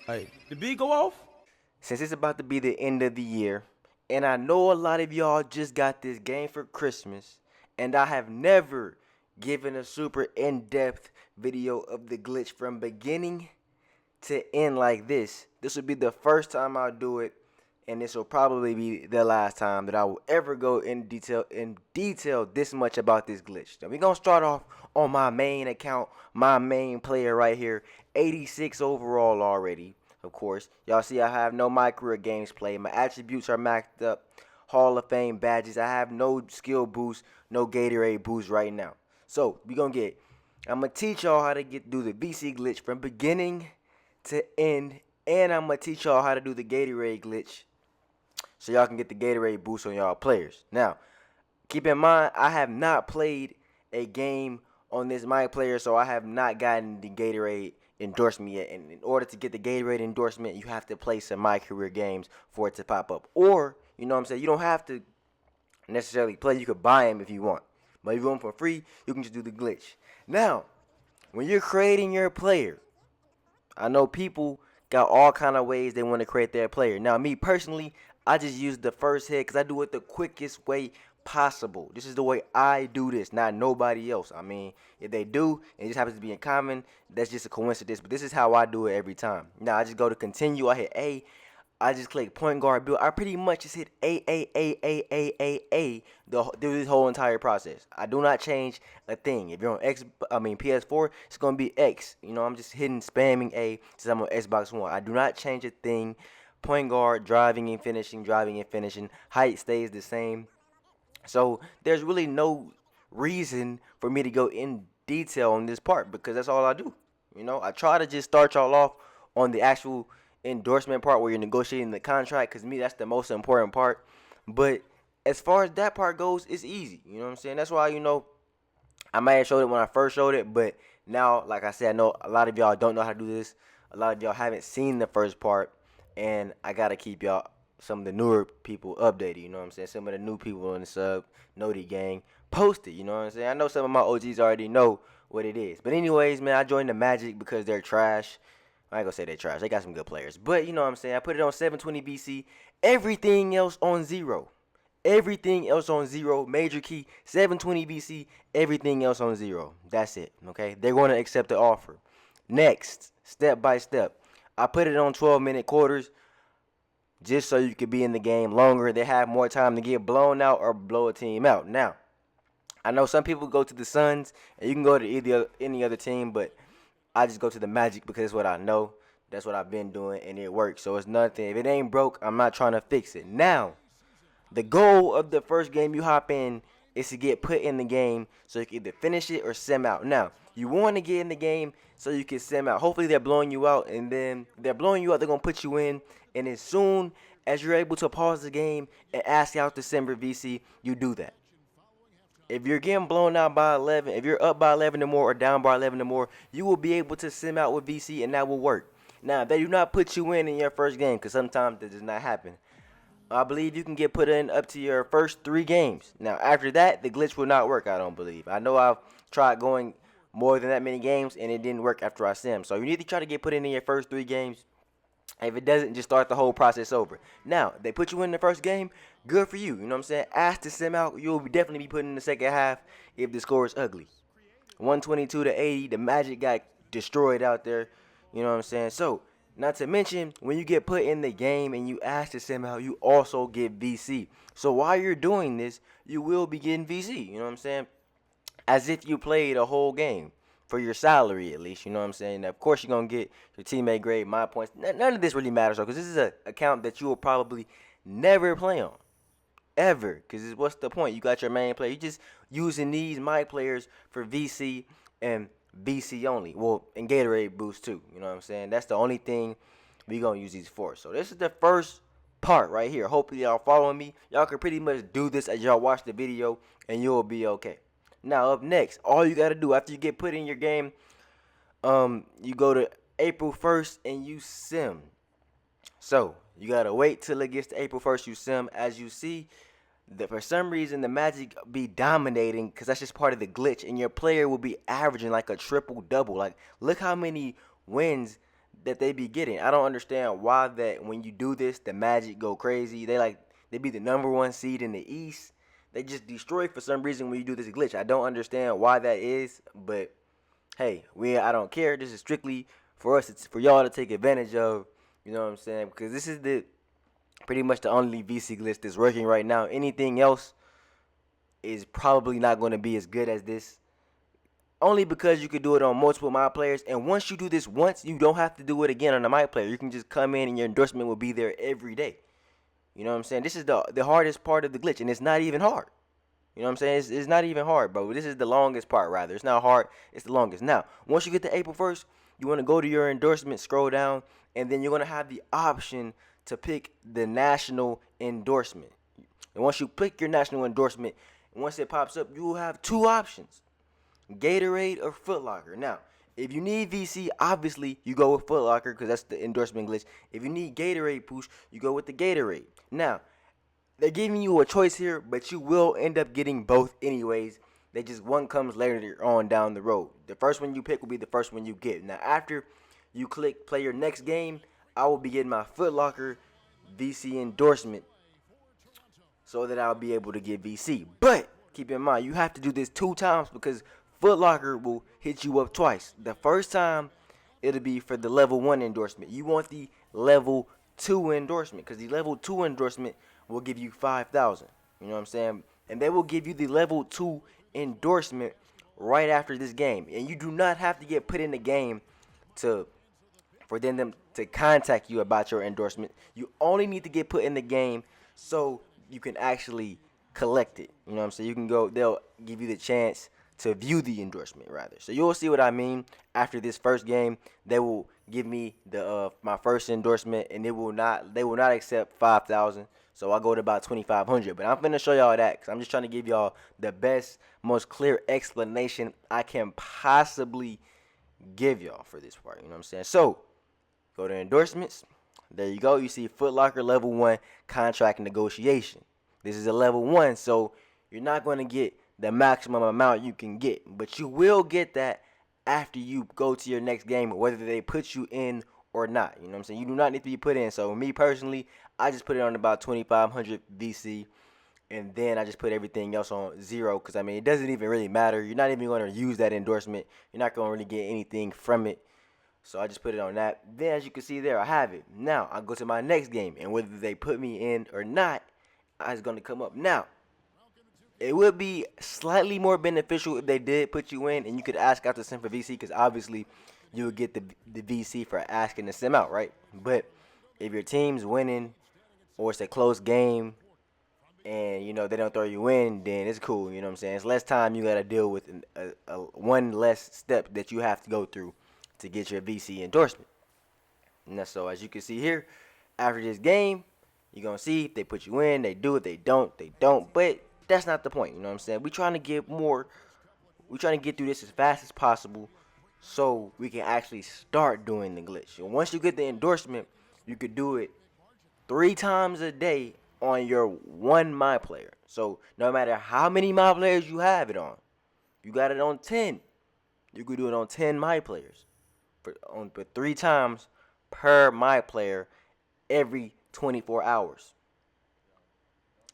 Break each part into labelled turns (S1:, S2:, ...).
S1: Hey, the beat go off?
S2: Since it's about to be the end of the year, and I know a lot of y'all just got this game for Christmas, and I have never given a super in-depth video of the glitch from beginning to end like this. This will be the first time I'll do it, and this will probably be the last time that I will ever go in detail this much about this glitch. Now we're gonna start off on my main account, my main player right here, 86 overall already. Of course, y'all see I have no my career games play. My attributes are maxed up. Hall of Fame badges. I have no skill boost, no Gatorade boost right now. So we gonna get. I'm gonna teach y'all how to do the VC glitch from beginning to end, and I'm gonna teach y'all how to do the Gatorade glitch so y'all can get the Gatorade boost on y'all players. Now, keep in mind, I have not played a game on this MyPlayer, so I have not gotten the Gatorade endorsement yet. And in order to get the Gatorade endorsement, you have to play some My Career games for it to pop up. Or, you know what I'm saying, you don't have to necessarily play. You could buy them if you want. But if you want them for free, you can just do the glitch. Now, when you're creating your player, I know people got all kind of ways they want to create their player. Now, me personally, I just use the first hit because I do it the quickest way possible. This is the way I do this, not nobody else. I mean, if they do, and it just happens to be in common, that's just a coincidence. But this is how I do it every time. Now, I just go to continue. I hit A. I just click point guard build. I pretty much just hit A through this whole entire process. I do not change a thing. If you're on PS4, it's gonna be X. You know, I'm just hitting spamming A since I'm on Xbox One. I do not change a thing. Point guard, driving and finishing, driving and finishing. Height stays the same. So there's really no reason for me to go in detail on this part because that's all I do. You know, I try to just start y'all off on the actual endorsement part where you're negotiating the contract because me that's the most important part. But as far as that part goes, it's easy. You know what I'm saying? That's why I might have showed it when I first showed it, but now, like I said, I know a lot of y'all don't know how to do this. A lot of y'all haven't seen the first part, and I gotta keep y'all some of the newer people updated. You know what I'm saying? Some of the new people in the sub, know the gang, post it. You know what I'm saying? I know some of my OGs already know what it is. But anyways, man, I joined the Magic because they're trash. I ain't gonna say they're trash. They got some good players. But you know what I'm saying? I put it on 720 BC. Everything else on zero. Everything else on zero. Major key, 720 BC. Everything else on zero. That's it. Okay? They're going to accept the offer. Next, step by step. I put it on 12-minute quarters just so you could be in the game longer. They have more time to get blown out or blow a team out. Now, I know some people go to the Suns, and you can go to any other team, but I just go to the Magic because it's what I know. That's what I've been doing, and it works. So it's nothing. If it ain't broke, I'm not trying to fix it. Now, the goal of the first game you hop in is to get put in the game so you can either finish it or sim out. Now, you want to get in the game so you can sim out. Hopefully they're blowing you out, and then they're blowing you out, they're going to put you in. And as soon as you're able to pause the game and ask out the Simber VC, you do that. If you're getting blown out by 11, if you're up by 11 or more or down by 11 or more, you will be able to sim out with VC and that will work. Now, if they do not put you in your first game, because sometimes that does not happen, I believe you can get put in up to your first 3 games. Now, after that, the glitch will not work, I don't believe. I know I've tried going more than that many games, and it didn't work after I sim. So you need to try to get put in your first 3 games. If it doesn't, just start the whole process over. Now, they put you in the first game, good for you. You know what I'm saying? Ask to sim out, you'll definitely be put in the second half if the score is ugly. 122 to 80, the Magic got destroyed out there. You know what I'm saying? So, not to mention, when you get put in the game and you ask to sim out, you also get VC. So while you're doing this, you will be getting VC. You know what I'm saying? As if you played a whole game for your salary at least. You know what I'm saying? Now, of course, you're going to get your teammate grade, my points. None of this really matters, though, because this is an account that you will probably never play on. Ever. Because what's the point? You got your main player. You just using these my players for VC and VC only. Well, and Gatorade boost too. You know what I'm saying? That's the only thing we going to use these for. So this is the first part right here. Hopefully y'all following me. Y'all can pretty much do this as y'all watch the video and you'll be okay. Now up next, all you got to do after you get put in your game, you go to April 1st and you sim. So you gotta wait till it gets to April 1st. You sim. As you see, that for some reason the Magic be dominating because that's just part of the glitch, and your player will be averaging like a triple double. Like look how many wins that they be getting. I don't understand why that when you do this, the Magic go crazy. They be the #1 seed in the East. They just destroy for some reason when you do this glitch. I don't understand why that is, but hey, I don't care. This is strictly for us. It's for y'all to take advantage of. You know what I'm saying? Because this is the pretty much the only VC glitch that's working right now. Anything else is probably not going to be as good as this. Only because you could do it on multiple MyPlayers, and once you do this once, you don't have to do it again on the MyPlayer. You can just come in and your endorsement will be there every day. You know what I'm saying? This is the hardest part of the glitch, and it's not even hard. You know what I'm saying? It's not even hard, bro. This is the longest part, rather. It's not hard. It's the longest. Now, once you get to April 1st, you want to go to your endorsement, scroll down, and then you're going to have the option to pick the national endorsement. And once you pick your national endorsement, once it pops up, you will have two options. Gatorade or Foot Locker. Now, if you need VC, obviously you go with Foot Locker because that's the endorsement glitch. If you need Gatorade boost, you go with the Gatorade. Now, they're giving you a choice here, but you will end up getting both anyways. They just one comes later on down the road. The first one you pick will be the first one you get. Now, after you click play your next game, I will be getting my Foot Locker VC endorsement so that I'll be able to get VC. But keep in mind, you have to do this 2 times because Foot Locker will hit you up twice. The first time, it'll be for the level 1 endorsement. You want the level 2 endorsement because the level 2 endorsement will give you 5,000. You know what I'm saying? And they will give you the level 2 endorsement right after this game. And you do not have to get put in the game for them to contact you about your endorsement. You only need to get put in the game so you can actually collect it. You know what I'm saying? You can go, they'll give you the chance to view the endorsement rather. So you'll see what I mean. After this first game, they will give me the my first endorsement, and they will not accept 5,000. So I go to about 2,500. But I'm finna show y'all that because I'm just trying to give y'all the best, most clear explanation I can possibly give y'all for this part. You know what I'm saying? So go to endorsements. There you go. You see Foot Locker level 1 contract negotiation. This is a level 1, so you're not going to get the maximum amount you can get, but you will get that after you go to your next game, whether they put you in or not. You know what I'm saying? You do not need to be put in. So me personally, I just put it on about 2,500 VC, and then I just put everything else on 0 because I mean it doesn't even really matter. You're not even going to use that endorsement. You're not going to really get anything from it. So I just put it on that. Then as you can see there, I have it. Now I go to my next game, and whether they put me in or not, it's going to come up. Now, it would be slightly more beneficial if they did put you in and you could ask out to send for VC because obviously you would get the VC for asking to send out, right? But if your team's winning or it's a close game and, you know, they don't throw you in, then it's cool, you know what I'm saying? It's less time you got to deal with one less step that you have to go through to get your VC endorsement. And so as you can see here, after this game, you're going to see if they put you in, they do it, they don't, but that's not the point, you know what I'm saying? We're trying to get through this as fast as possible so we can actually start doing the glitch. And once you get the endorsement, you could do it 3 times a day on your one MyPlayer. So no matter how many MyPlayers you have it on, you got it on 10, you could do it on 10 MyPlayers for 3 times per MyPlayer every 24 hours,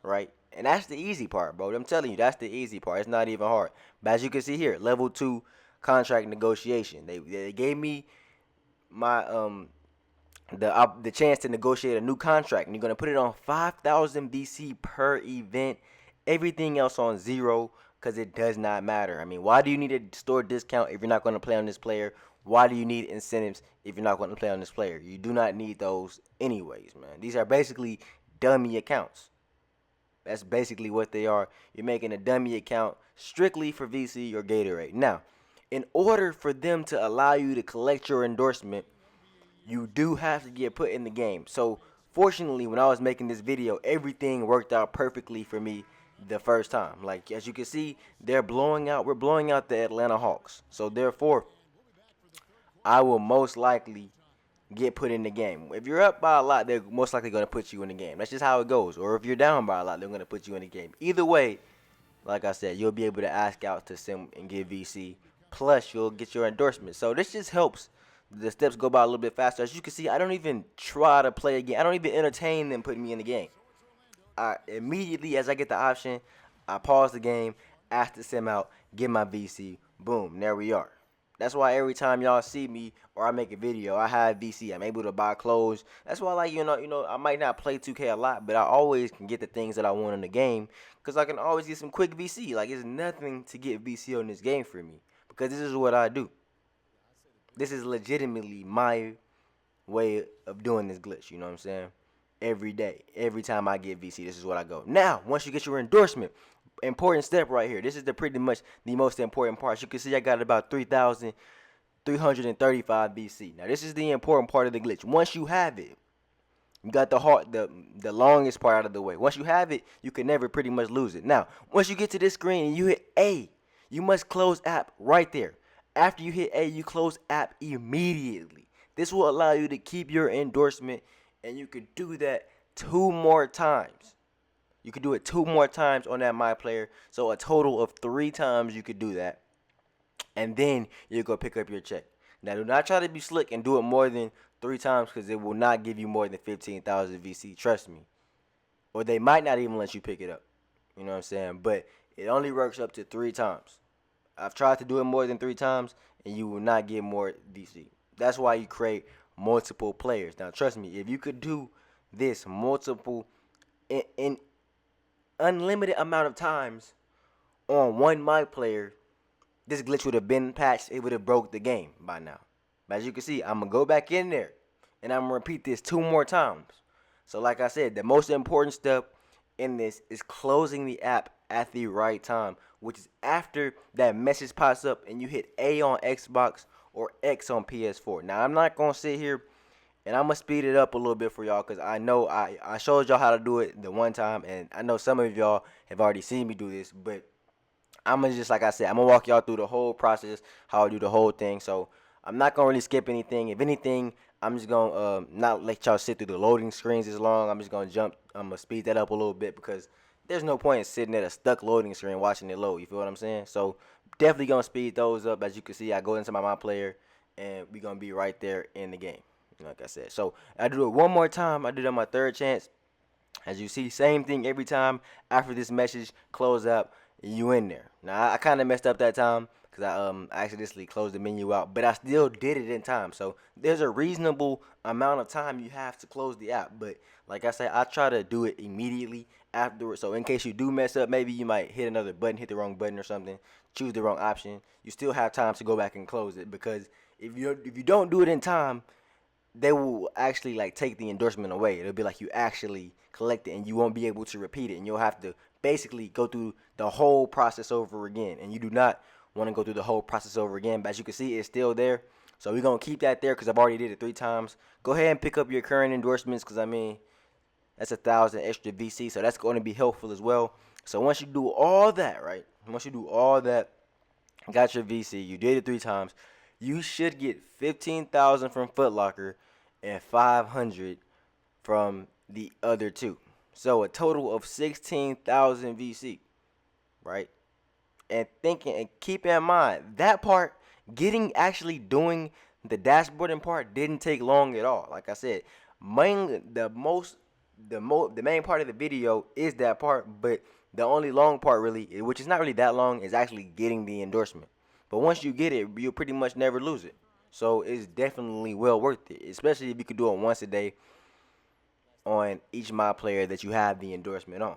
S2: right? And that's the easy part, bro. I'm telling you, that's the easy part. It's not even hard. But as you can see here, level 2 contract negotiation. They gave me my the chance to negotiate a new contract, and you're gonna put it on 5,000 VC per event. Everything else on 0 because it does not matter. I mean, why do you need a store discount if you're not going to play on this player? Why do you need incentives if you're not going to play on this player? You do not need those anyways, man. These are basically dummy accounts. That's basically what they are. You're making a dummy account strictly for VC or Gatorade. Now, in order for them to allow you to collect your endorsement, you do have to get put in the game. So, fortunately, when I was making this video, everything worked out perfectly for me the first time. Like, as you can see, we're blowing out the Atlanta Hawks. So, therefore, I will most likely get put in the game. If you're up by a lot, they're most likely going to put you in the game. That's just how it goes. Or if you're down by a lot, they're going to put you in the game. Either way, like I said, you'll be able to ask out to send and get VC. Plus, you'll get your endorsement. So this just helps the steps go by a little bit faster. As you can see, I don't even try to play a game. I don't even entertain them putting me in the game. I immediately, as I get the option, I pause the game, ask to sim out, get my VC, boom, there we are. That's why every time y'all see me or I make a video, I have VC. I'm able to buy clothes. That's why, like, I might not play 2K a lot, but I always can get the things that I want in the game because I can always get some quick VC. Like, it's nothing to get VC on this game for me because this is what I do. This is legitimately my way of doing this glitch. You know what I'm saying? Every day, every time I get VC, this is what I go. Now, once you get your endorsement, important step right here. This is pretty much the most important part. As you can see, I got about 3,335 VC. Now, this is the important part of the glitch. Once you have it, you got the longest part out of the way. Once you have it, you can never pretty much lose it. Now, once you get to this screen and you hit A, you must close app right there. After you hit A, you close app immediately. This will allow you to keep your endorsement, and you could do that 2 more times. You could do it 2 more times on that MyPlayer, so a total of 3 times you could do that, and then you go pick up your check. Now, do not try to be slick and do it more than 3 times because it will not give you more than 15,000 VC. Trust me. Or they might not even let you pick it up. You know what I'm saying? But it only works up to 3 times. I've tried to do it more than 3 times, and you will not get more VC. That's why you create multiple players. Now, trust me, if you could do this multiple in unlimited amount of times on one MyPlayer, this glitch would have been patched. It would have broke the game by now. But as you can see, I'm going to go back in there, and I'm going to repeat this 2 more times. So like I said, the most important step in this is closing the app at the right time, which is after that message pops up and you hit A on Xbox or X on PS4. Now, I'm not going to sit here and I'm going to speed it up a little bit for y'all because I know I showed y'all how to do it the one time, and I know some of y'all have already seen me do this, but I'm going to just, like I said, I'm going to walk y'all through the whole process, how I do the whole thing. So I'm not going to really skip anything. If anything, I'm just going to not let y'all sit through the loading screens as long. I'm just going to I'm going to speed that up a little bit because there's no point in sitting at a stuck loading screen watching it load. You feel what I'm saying? So definitely going to speed those up. As you can see, I go into my player, and we're going to be right there in the game, like I said. So I do it one more time. I did it on my 3rd chance. As you see, same thing every time. After this message, close up, you in there. Now, I kind of messed up that time because I accidentally closed the menu out, but I still did it in time. So there's a reasonable amount of time you have to close the app. But like I said, I try to do it immediately afterwards. So in case you do mess up, maybe you might hit another button, hit the wrong button or something, choose the wrong option. You still have time to go back and close it, because if you don't do it in time, they will actually like take the endorsement away. It'll be like you actually collect it, and you won't be able to repeat it, and you'll have to basically go through the whole process over again. And you do not want to go through the whole process over again. But as you can see, it's still there. So we're going to keep that there because I've already did it 3 times. Go ahead and pick up your current endorsements because, I mean, that's 1,000 extra VC. So that's going to be helpful as well. So once you do all that, right? Once you do all that, got your VC, you did it 3 times, you should get 15,000 from Foot Locker and 500 from the other 2. So a total of 16,000 VC, right? And keep in mind, that part, actually doing the dashboarding part didn't take long at all. Like I said, the main part of the video is that part, but the only long part really, which is not really that long, is actually getting the endorsement. But once you get it, you'll pretty much never lose it. So it's definitely well worth it, especially if you could do it once a day on each MyPlayer that you have the endorsement on.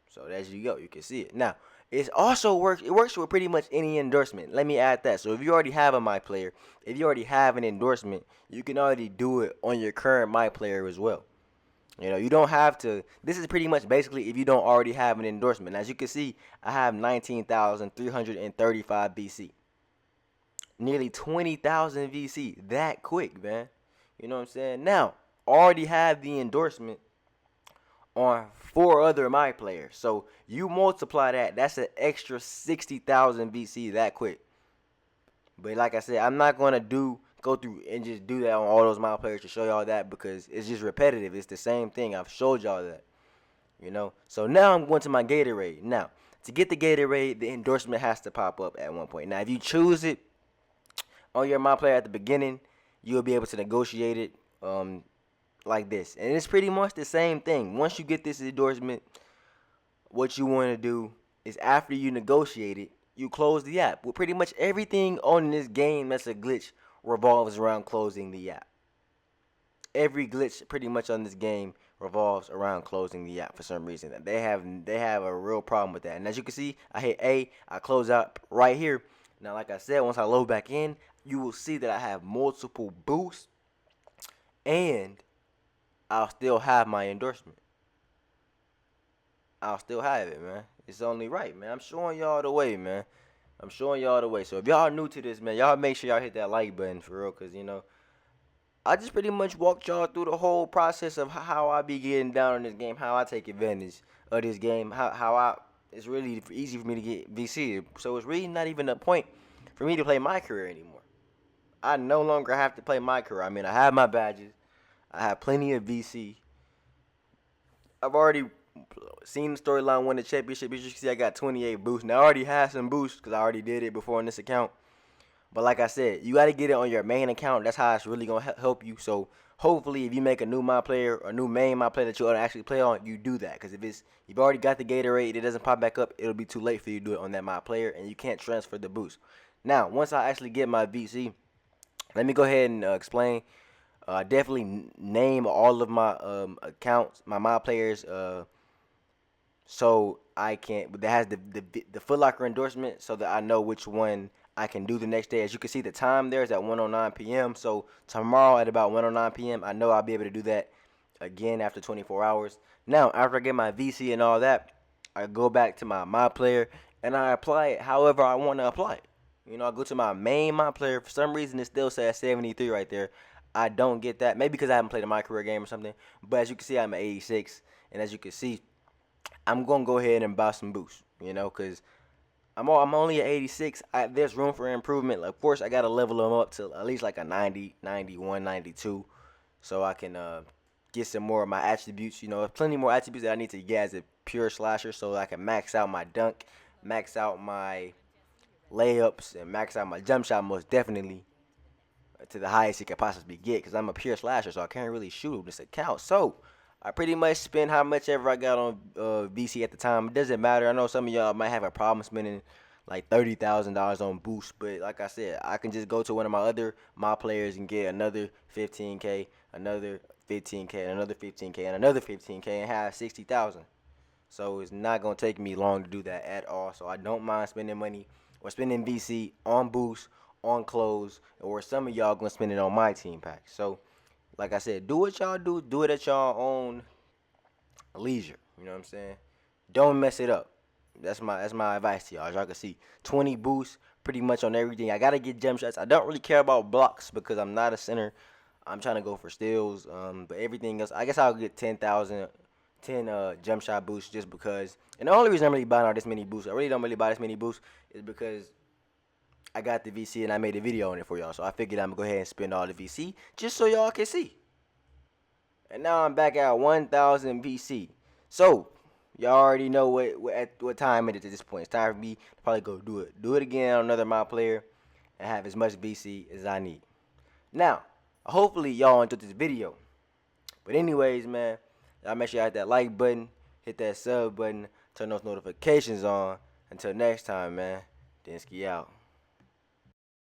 S2: So there you go. You can see it. Now, it also works. It works with pretty much any endorsement. Let me add that. So if you already have a MyPlayer, if you already have an endorsement, you can already do it on your current MyPlayer as well. You don't have to. This is pretty much basically if you don't already have an endorsement. As you can see, I have 19,335 VC. Nearly 20,000 VC that quick, man. You know what I'm saying? Now, already have the endorsement on 4 other MyPlayers. So you multiply that, that's an extra 60,000 VC that quick. But like I said, I'm not going to go through and just do that on all those MyPlayers to show y'all that, because it's just repetitive. It's the same thing. I've showed y'all that. So now I'm going to my Gatorade. Now, to get the Gatorade, the endorsement has to pop up at one point. Now, if you choose it on your MyPlayer at the beginning, you'll be able to negotiate it like this. And it's pretty much the same thing. Once you get this endorsement, what you want to do is after you negotiate it, you close the app. Well, pretty much everything on this game that's a glitch revolves around closing the app. Every glitch pretty much on this game revolves around closing the app for some reason. They have a real problem with that. And as you can see, I hit A, I close out right here. Now, like I said, once I load back in, you will see that I have multiple boosts, and I'll still have my endorsement. I'll still have it, man. It's only right, man. I'm showing y'all the way, man. I'm showing y'all the way. So if y'all new to this, man, y'all make sure y'all hit that like button for real, because, I just pretty much walked y'all through the whole process of how I be getting down on this game, how I take advantage of this game, it's really easy for me to get VC. So it's really not even a point for me to play my career anymore. I no longer have to play my career. I mean, I have my badges. I have plenty of VC. I've already seen the storyline win the championship. As you can see, I got 28 boosts. Now, I already had some boosts because I already did it before on this account. But like I said, you got to get it on your main account. That's how it's really going to help you. So hopefully if you make a new MyPlayer or a new main MyPlayer that you want to actually play on, you do that. Because if you've already got the Gatorade, it doesn't pop back up, it'll be too late for you to do it on that MyPlayer, and you can't transfer the boost. Now, once I actually get my VC, let me go ahead and explain. Definitely name all of my accounts, my MyPlayers, so I can, that has the Foot Locker endorsement, so that I know which one I can do the next day. As you can see, the time there is at 1:09 p.m. So tomorrow at about 1:09 p.m., I know I'll be able to do that again after 24 hours. Now, after I get my VC and all that, I go back to my MyPlayer and I apply it however I want to apply it. I go to my main MyPlayer. For some reason, it still says 73 right there. I don't get that. Maybe because I haven't played a My Career game or something. But as you can see, I'm at 86. And as you can see, I'm going to go ahead and buy some boosts, because I'm only at 86. There's room for improvement. Of course, I got to level them up to at least like a 90, 91, 92, so I can get some more of my attributes. Plenty more attributes that I need to get as a pure slasher, so I can max out my dunk, max out my layups, and max out my jump shot most definitely to the highest it could possibly get, because I'm a pure slasher, so I can't really shoot with this account. So I pretty much spend how much ever I got on VC at the time. It doesn't matter. I know some of y'all might have a problem spending like $30,000 on boost, but like I said, I can just go to one of my other MyPlayers and get another 15K, another 15K, and another 15K, and another 15K, and have 60,000. So it's not gonna take me long to do that at all. So I don't mind spending money or spending VC on boost, on clothes, or some of y'all gonna spend it on my team pack. So like I said, do what y'all do. Do it at y'all own leisure. You know what I'm saying? Don't mess it up. That's my advice to y'all. As y'all can see, 20 boosts pretty much on everything. I gotta get jump shots. I don't really care about blocks because I'm not a center. I'm trying to go for steals. But everything else, I guess I'll get 10 jump shot boosts just because. And the only reason I'm really buying all this many boosts, I really don't really buy this many boosts, is because I got the VC and I made a video on it for y'all. So I figured I'm going to go ahead and spend all the VC just so y'all can see. And now I'm back at 1,000 VC. So y'all already know what time it is at this point. It's time for me to probably go do it. Do it again on another MyPlayer and have as much VC as I need. Now, hopefully y'all enjoyed this video. But anyways, man, y'all make sure y'all hit that like button, hit that sub button, turn those notifications on. Until next time, man, Densky out.